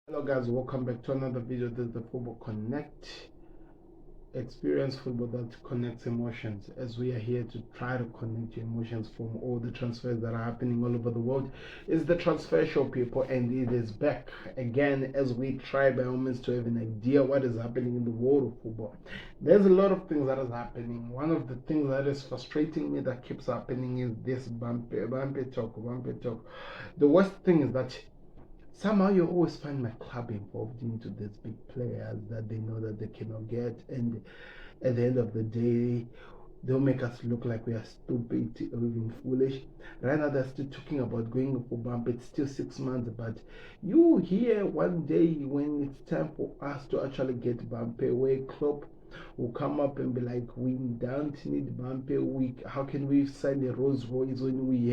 Hello guys, welcome back to another video. This is the Football Connect. Experience football that connects emotions, as we are here to try to connect your emotions from all the transfers that are happening all over the world. It's the transfer show, people, and it is back again as we try by all means to have an idea what is happening in the world of football. There's a lot of things that is happening. One of the things that is frustrating me that keeps happening is this Mbappe talk. The worst thing is that somehow you always find my club involved into these big players that they know that they cannot get, and at the end of the day they'll make us look like we are stupid or even foolish. Right now they're still talking about going for Bump. It's still 6 months, but you hear one day when it's time for us to actually get Bump away, Klopp will come up and be like, we don't need Mbappe. How can we sign a Rolls Royce when we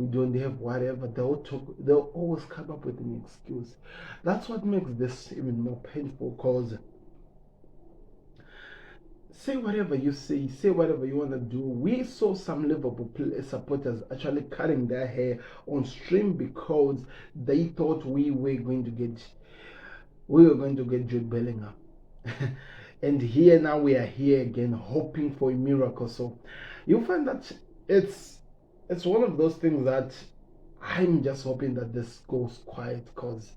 don't have whatever? They'll always come up with an excuse. That's what makes this even more painful, because say whatever you say whatever you want to do. We saw some Liverpool supporters actually cutting their hair on stream because they thought we were going to get Jude Bellingham. And here now we are here again hoping for a miracle. So you find that it's one of those things that I'm just hoping that this goes quiet, because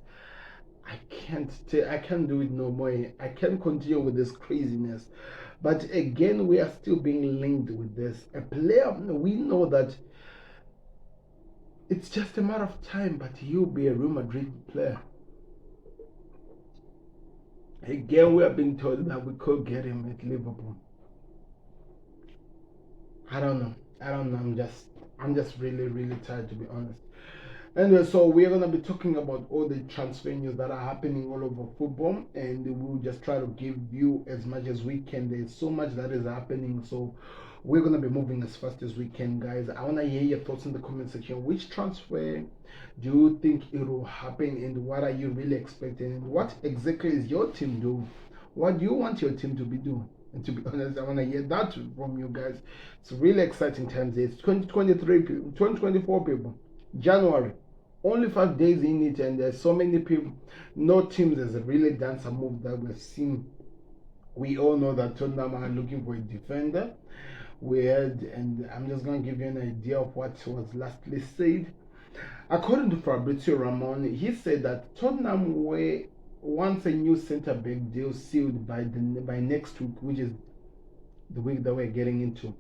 I can't do it no more. I can't continue with this craziness. But again, we are still being linked with this. A player, we know that it's just a matter of time, but he'll be a Real Madrid player. Again, we are being told that we could get him at Liverpool. I don't know. I'm just really tired, to be honest. Anyway, so we're gonna be talking about all the transfer news that are happening all over football, and we'll just try to give you as much as we can. There's so much that is happening, so we're gonna be moving as fast as we can, guys. I wanna hear your thoughts in the comment section. Which transfer do you think it will happen, and what are you really expecting, and what exactly is your team doing? What do you want your team to be doing? And to be honest, I want to hear that from you guys. It's really exciting times. It's 2023 people, 2024 people, January. Only 5 days in it, and there's so many people. No teams has really done some move that we've seen. We all know that Tottenham are looking for a defender. We had, and I'm just going to give you an idea of what was lastly said. According to Fabrizio Romano, he said that Tottenham were once a new centre back deal sealed by next week, which is the week that we're getting into.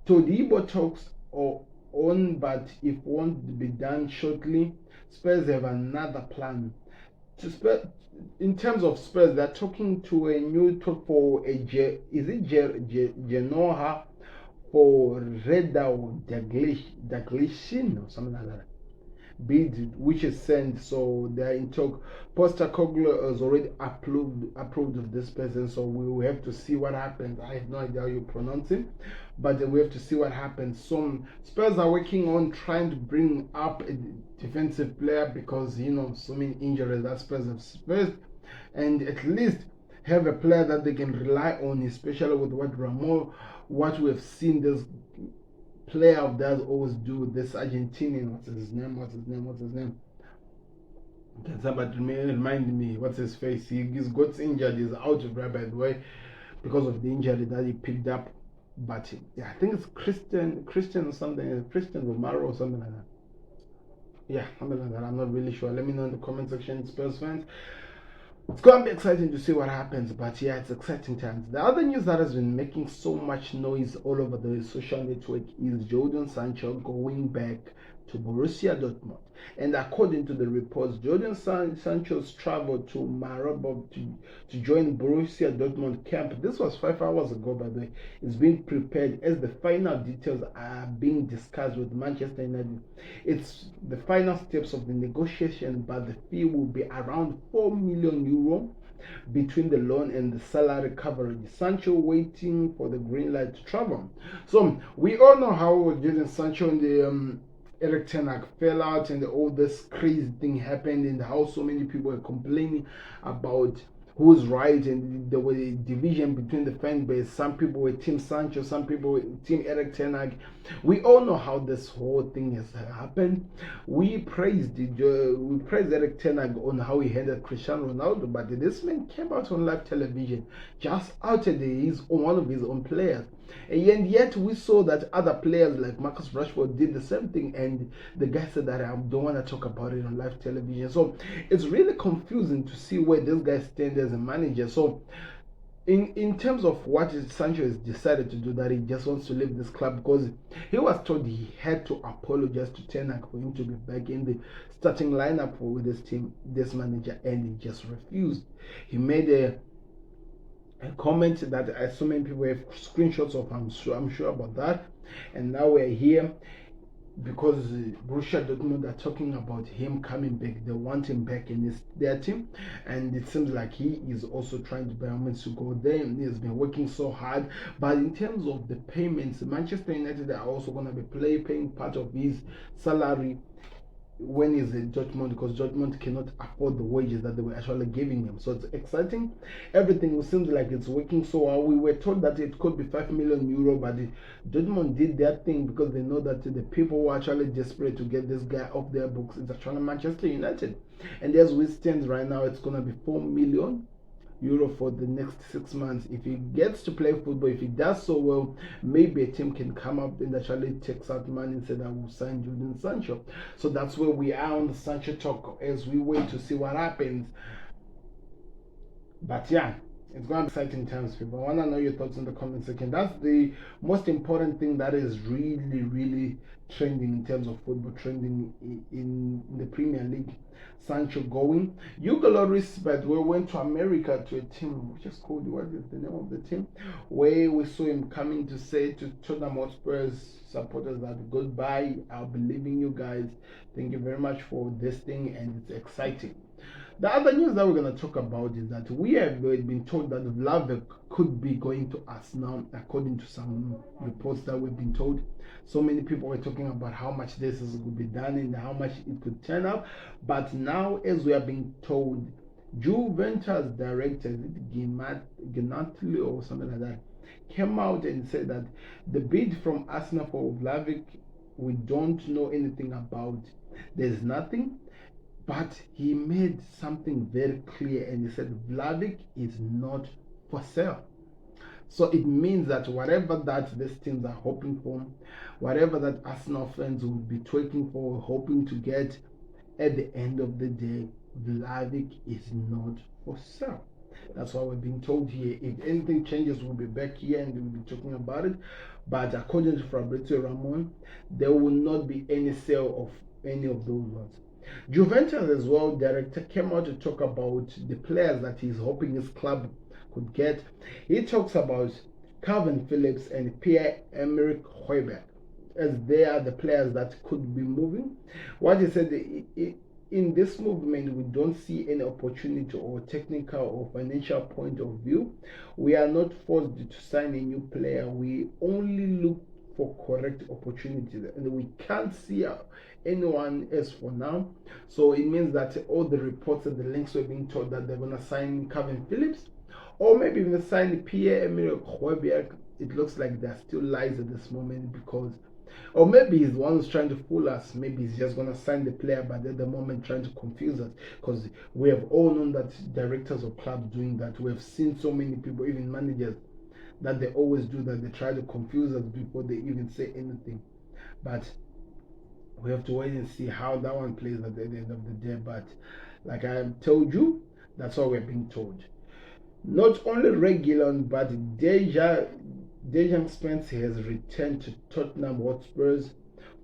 Todibo talks are on, but if won't be done shortly. Spurs have another plan. In terms of Spurs, they're talking to a new talk for Genoa for Reda or Daglishin or something like that bid, which is sent. So they're in talk. Postecoglou has already approved of this person, so we will have to see what happens. I have no idea how you pronounce it, but we have to see what happens. Some Spurs are working on trying to bring up a defensive player, because so many injuries that Spurs have faced, and at least have a player that they can rely on, especially with what we have seen this player of theirs always do. This Argentinian, what's his name? Can somebody remind me? What's his face? He's got injured. He's out of right, by the way, because of the injury that he picked up. But yeah, I think it's Christian or something, Christian Romero or something like that. Yeah, something like that. I'm not really sure. Let me know in the comment section, Spurs fans. It's going to be exciting to see what happens, but yeah, it's exciting times. The other news that has been making so much noise all over the social network is Jadon Sancho going back to Borussia Dortmund. And according to the reports, Jadon Sancho's travel to Maribor to join Borussia Dortmund camp. This was 5 hours ago, by the way. It's being prepared as the final details are being discussed with Manchester United. It's the final steps of the negotiation, but the fee will be around €4 million between the loan and the salary coverage. Sancho waiting for the green light to travel. So we all know how Jadon Sancho and the Eric Ten Hag fell out, and all this crazy thing happened, and how so many people were complaining about who's right, and there was a division between the fan base. Some people were Team Sancho, some people were Team Eric Ten Hag. We all know how this whole thing has happened. We praised Eric Ten Hag on how he handled Cristiano Ronaldo, but this man came out on live television, just outed one of his own players. And yet we saw that other players like Marcus Rashford did the same thing, and the guy said that I don't want to talk about it on live television. So it's really confusing to see where this guy stands as a manager. So in terms of what Sancho has decided to do, that he just wants to leave this club because he was told he had to apologize to Ten Hag for him to be back in the starting lineup with this team, this manager, and he just refused. He made a comment that so many people have screenshots of. I'm sure about that. And now we're here because Borussia Dortmund are talking about him coming back. They want him back in their team, and it seems like he is also trying to buy him to go there. And he has been working so hard. But in terms of the payments, Manchester United are also going to be paying part of his salary when he's in Dortmund, because Dortmund cannot afford the wages that they were actually giving him. So it's exciting. Everything seems like it's working so well. We were told that it could be €5 million, but Dortmund did their thing because they know that the people who are actually desperate to get this guy off their books is actually Manchester United. And as we stand right now, it's going to be €4 million for the next 6 months. If he gets to play football, if he does so well, maybe a team can come up and actually takes out money and say that we'll sign Jordan Sancho. So that's where we are on the Sancho talk as we wait to see what happens. But yeah, it's going to be exciting times, people. I want to know your thoughts in the comment section. That's the most important thing that is really, really trending in terms of football, trending in the Premier League. Sancho going. Hugo Lloris, but we went to America to a team which is called, what is the name of the team? Where we saw him coming to say to Tottenham Hotspur's supporters that goodbye, I'll be leaving you guys. Thank you very much for this thing, and it's exciting. The other news that we're going to talk about is that we have been told that Vlahovic could be going to Arsenal, according to some reports that we've been told. So many people were talking about how much this is going to be done and how much it could turn out. But now, as we are being told, Juventus director Gnatli or something like that came out and said that the bid from Arsenal for Vlahovic, we don't know anything about. There's nothing. But he made something very clear, and he said Vlahovic is not for sale. So it means that whatever that these teams are hoping for, whatever that Arsenal fans will be twerking for, hoping to get, at the end of the day, Vlahovic is not for sale. That's what we're being told here. If anything changes, we'll be back here and we'll be talking about it. But according to Fabrizio Ramon, there will not be any sale of any of those ones. Juventus as well, director came out to talk about the players that he's hoping his club could get. He talks about Calvin Phillips and Pierre-Emerick Højbjerg as they are the players that could be moving. What he said, in this movement, we don't see any opportunity or technical or financial point of view. We are not forced to sign a new player. We only look for correct opportunities, and we can't see anyone else for now. So it means that all the reports and the links were being told that they're going to sign Calvin Phillips, or maybe even sign Pierre-Emerick Højbjerg. It looks like they're still lies at this moment, because, or maybe he's the one who's trying to fool us. Maybe he's just going to sign the player, but at the moment trying to confuse us, because we have all known that directors of clubs doing that. We have seen so many people, even managers, that they always do that. They try to confuse us before they even say anything. But we have to wait and see how that one plays at the end of the day. But like I told you, that's what we're being told. Not only Reguilon, but Dejan Spence has returned to Tottenham Hotspurs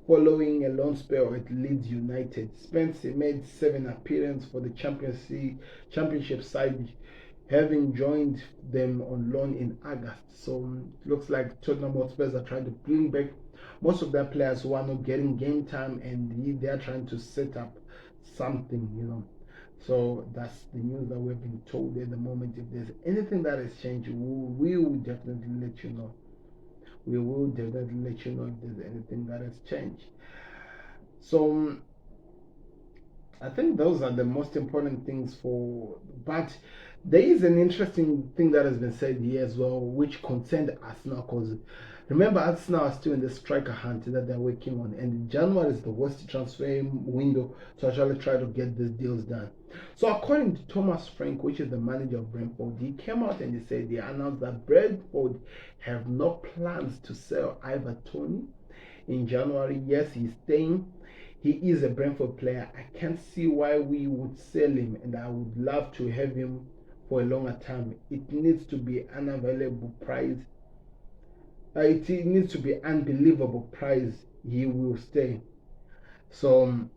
following a long spell at Leeds United. Spence made 7 appearances for the championship side, having joined them on loan in August. So it looks like Tottenham Hotspurs are trying to bring back most of their players who are not getting game time, and they are trying to set up something. So that's the news that we've been told at the moment. If there's anything that has changed, we will definitely let you know. We will definitely let you know if there's anything that has changed. So I think those are the most important things for. But there is an interesting thing that has been said here as well, which concerned Arsenal. Because remember, Arsenal are still in the striker hunt that they're working on, and January is the worst transfer window to actually try to get these deals done. So, according to Thomas Frank, which is the manager of Brentford, he came out and he said they announced that Brentford have no plans to sell Ivan Toney in January. Yes, he's staying. He is a Brentford player. I can't see why we would sell him, and I would love to have him for a longer time. It needs to be an available price. It needs to be unbelievable price. He will stay. So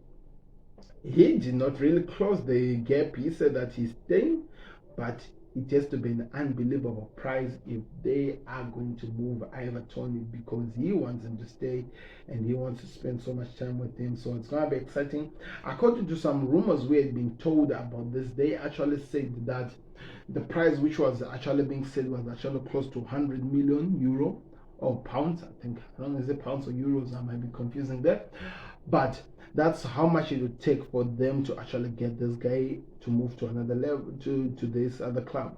he did not really close the gap. He said that he's staying, but it has to be an unbelievable price if they are going to move Ivan Toney, because he wants him to stay and he wants to spend so much time with him. So it's going to be exciting. According to some rumors we had been told about this, they actually said that the price which was actually being said was actually close to 100 million euro or pounds. I think, I don't know, is it pounds or euros? I might be confusing there. But that's how much it would take for them to actually get this guy to move to another level, to this other club.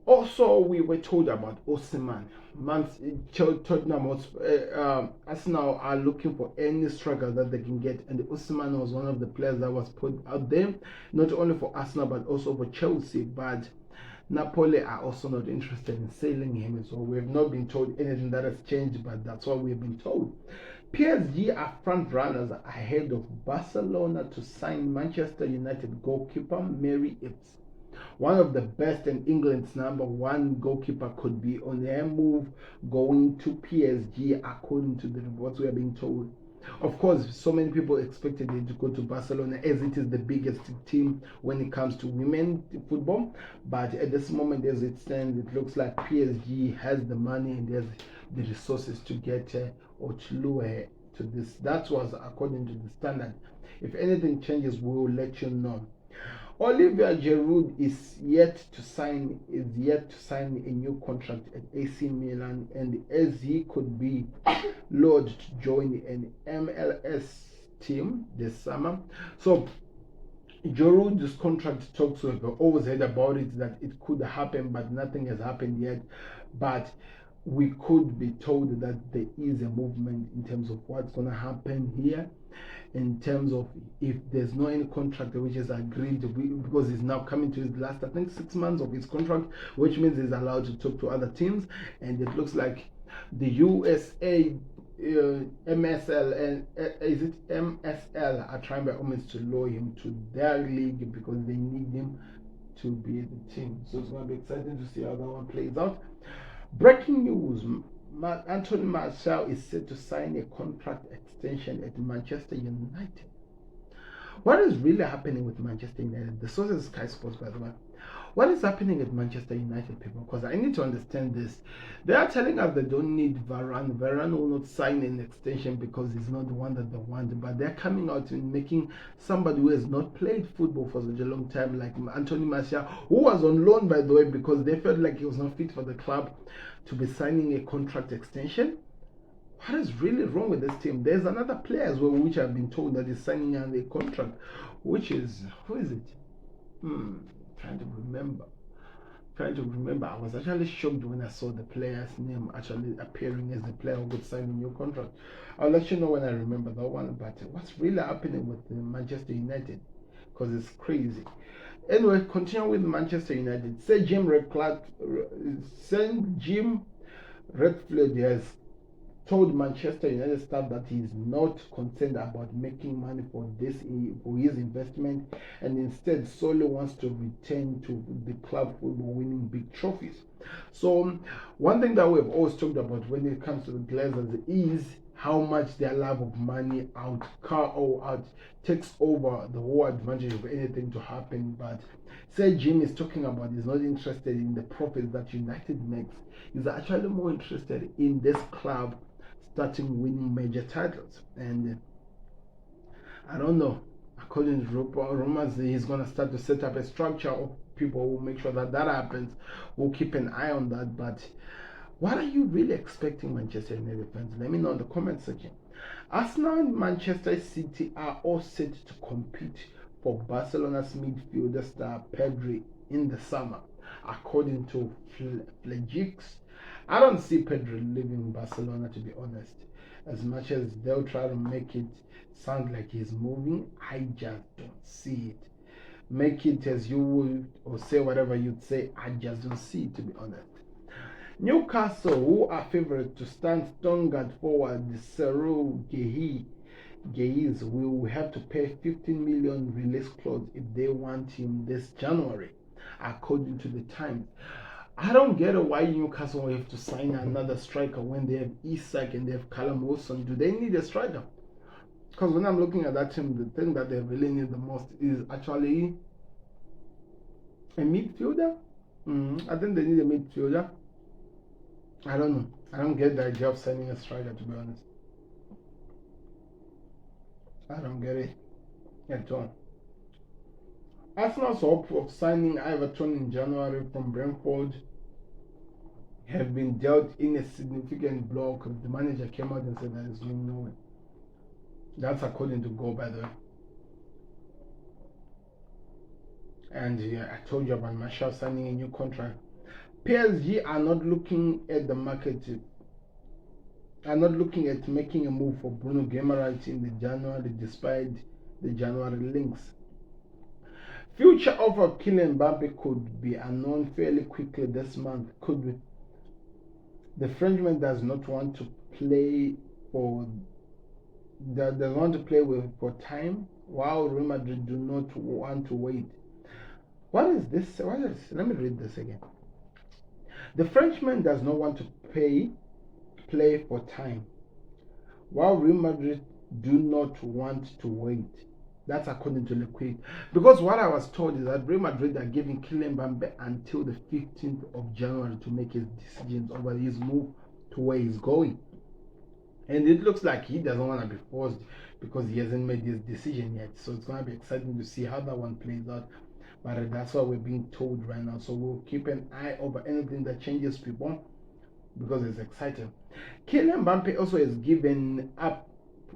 Also, we were told about Osimhen. Tottenham Arsenal are looking for any striker that they can get, and Osimhen was one of the players that was put out there, not only for Arsenal but also for Chelsea. But Napoli are also not interested in selling him, so we have not been told anything that has changed, but that's what we've been told. PSG are front runners ahead of Barcelona to sign Manchester United goalkeeper Mary Earps. One of the best in England's number one goalkeeper could be on their move going to PSG, according to the reports we are being told. Of course, so many people expected it to go to Barcelona as it is the biggest team when it comes to women football. But at this moment, as it stands, it looks like PSG has the money and has the resources to get or to lure to this. That was according to the standard. If anything changes, we will let you know. Olivier Giroud is yet to sign a new contract at AC Milan, and as he could be lured to join an MLS team this summer. So Giroud's contract talks, we've always heard about it that it could happen, but nothing has happened yet. But we could be told that there is a movement in terms of what's going to happen here, in terms of if there's no any contract which is agreed, because he's now coming to his last, I think, 6 months of his contract, which means he's allowed to talk to other teams. And it looks like the USA MSL and is it MSL are trying by all means to lure him to their league because they need him to be the team. So it's going to be exciting to see how that one plays out. Breaking news: Anthony Martial is set to sign a contract extension at Manchester United. What is really happening with Manchester United? The source is Sky Sports, by the way. What is happening at Manchester United, people? Because I need to understand this. They are telling us they don't need Varane. Varane will not sign an extension because he's not the one that they want. But they're coming out and making somebody who has not played football for such a long time, like Anthony Martial, who was on loan, by the way, because they felt like he was not fit for the club, to be signing a contract extension. What is really wrong with this team? There's another player as well, which I've been told that is signing on a contract, which is, who is it? Trying to remember. I was actually shocked when I saw the player's name actually appearing as the player who would sign a new contract. I'll let you know when I remember that one. But what's really happening with Manchester United? Because it's crazy. Anyway, continue with Manchester United. Sir Jim Redfield has told Manchester United staff that he is not concerned about making money for his investment, and instead solely wants to return to the club football, winning big trophies. So one thing that we've always talked about when it comes to the Glazers is how much their love of money out takes over the whole advantage of anything to happen. But Sir Jim is talking about he's not interested in the profits that United makes. He's actually more interested in this club starting winning major titles. And I don't know, according to rumors, he's going to start to set up a structure of people who make sure that happens. We'll keep an eye on that. But what are you really expecting, Manchester United fans? Let me know in the comment section. Arsenal and Manchester City are all set to compete for Barcelona's midfielder star Pedri in the summer, according to Flagix. I don't see Pedri leaving Barcelona, to be honest. As much as they'll try to make it sound like he's moving, I just don't see it. Make it as you would, or say whatever you'd say, I just don't see it, to be honest. Newcastle, who are favourites to stand strong forward, Cyril Geis will have to pay 15 million release clause if they want him this January, according to the Times. I don't get why Newcastle will have to sign another striker when they have Isak and they have Callum Wilson. Do they need a striker? Because when I'm looking at that team, the thing that they really need the most is actually a midfielder. I think they need a midfielder. I don't know. I don't get the idea of signing a striker, to be honest. I don't get it at all. Arsenal's hope of signing Everton in January from Brentford have been dealt in a significant blow because the manager came out and said that he's doing no way. That's according to Go, by the way. And yeah, I told you about Martial signing a new contract. PSG are not looking at the market, are not looking at making a move for Bruno Guimaraes in the January, despite the January links. Future offer of Kylian Mbappe could be unknown fairly quickly this month. Could be. The Frenchman does not want to play for. They want to play with for time, while Real Madrid do not want to wait. What is this? Let me read this again. The Frenchman does not want to play for time, while Real Madrid do not want to wait. That's according to Liquid. Because what I was told is that Real Madrid are giving Kylian Mbappe until the 15th of January to make his decisions over his move to where he's going. And it looks like he doesn't want to be forced because he hasn't made his decision yet. So it's going to be exciting to see how that one plays out. But that's what we're being told right now. So we'll keep an eye over anything that changes people because it's exciting. Kylian Mbappe also has given up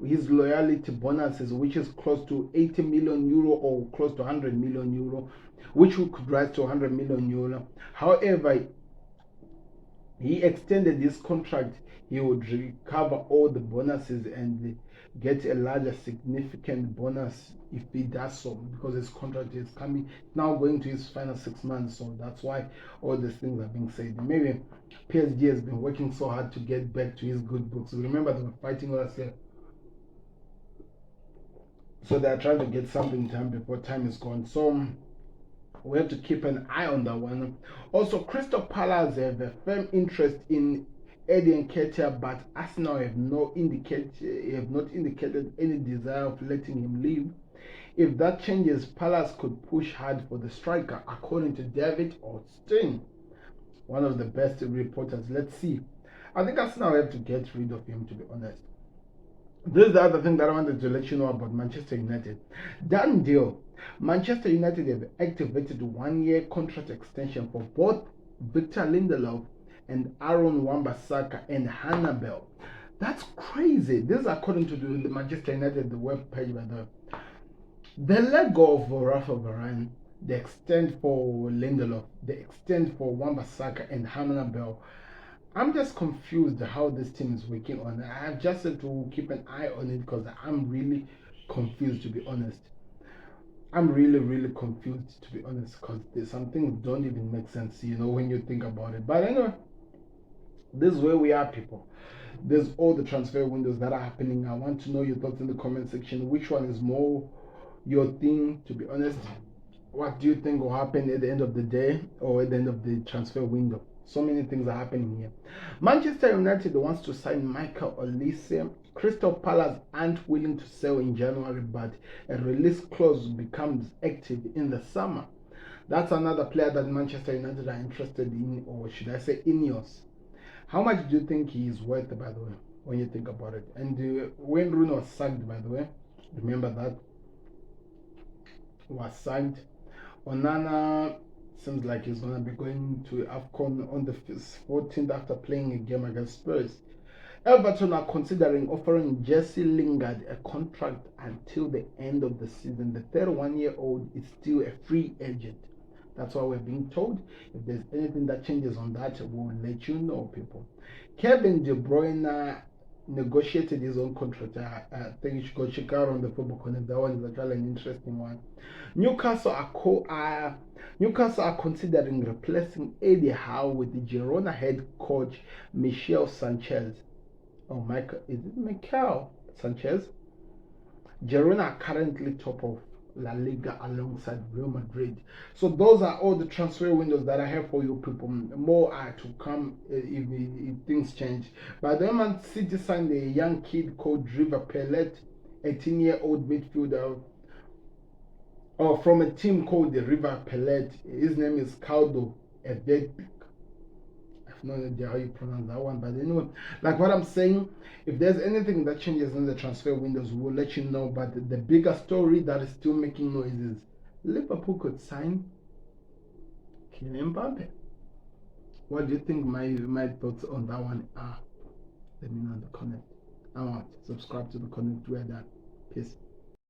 his loyalty bonuses, which is close to 80 million euro or close to 100 million euro, which could rise to 100 million euro. However, he extended his contract. He would recover all the bonuses and get a larger significant bonus if he does so, because his contract is coming now, going to his final 6 months. So that's why all these things are being said. Maybe PSG has been working so hard to get back to his good books. Remember, they were fighting last year, so they're trying to get something done before time is gone. So we have to keep an eye on that one. Also, Crystal Palace have a firm interest in Eddie Nketiah, but Arsenal have not indicated any desire of letting him leave. If that changes, Palace could push hard for the striker, according to David Austin, one of the best reporters. Let's see. I think Arsenal have to get rid of him, to be honest. This is the other thing that I wanted to let you know about Manchester United. Done deal. Manchester United have activated 1-year contract extension for both Victor Lindelof and Aaron Wan-Bissaka and Hannibal. That's crazy. This is according to the Manchester United the web page. By the leg of Rafa Varane, they extend for Lindelof, they extend for Wan-Bissaka and Hannibal. I'm just confused how this team is working on. I have just had to keep an eye on it because I'm really confused, to be honest. I'm really confused, to be honest, because some things don't even make sense, when you think about it. But anyway, this is where we are, people. There's all the transfer windows that are happening. I want to know your thoughts in the comment section. Which one is more your thing, to be honest? What do you think will happen at the end of the day or at the end of the transfer window? So many things are happening here. Manchester United wants to sign Michael Olise. Crystal Palace aren't willing to sell in January, but a release clause becomes active in the summer. That's another player that Manchester United are interested in, or should I say Ineos. How much do you think he is worth, by the way, when you think about it? And when Rooney was sacked, by the way, remember that, was sacked. Onana seems like he's going to be going to AFCON on the 14th after playing a game against Spurs. Everton are considering offering Jesse Lingard a contract until the end of the season. The 31-year-old is still a free agent. That's what we're being told. If there's anything that changes on that, we'll let you know, people. Kevin De Bruyne negotiated his own contract. I think you should go check out on the Football Connect. That one is actually an interesting one. Newcastle are considering replacing Eddie Howe with the Girona head coach Michel Sanchez. Oh, Michael, is it Michael Sanchez? Girona are currently top of La Liga alongside Real Madrid. So those are all the transfer windows that I have for you people. More are to come if things change. But the Man City signed a young kid called River Pellet, 18-year-old midfielder from a team called the River Pellet. His name is Caldo Evedpic. No idea how you pronounce that one, but anyway, like what I'm saying, if there's anything that changes in the transfer windows, we'll let you know. But the bigger story that is still making noise is Liverpool could sign Mbappe. What do you think my thoughts on that one are? Let me know in the comment. I'm out. Subscribe to the connect. We're done. Peace.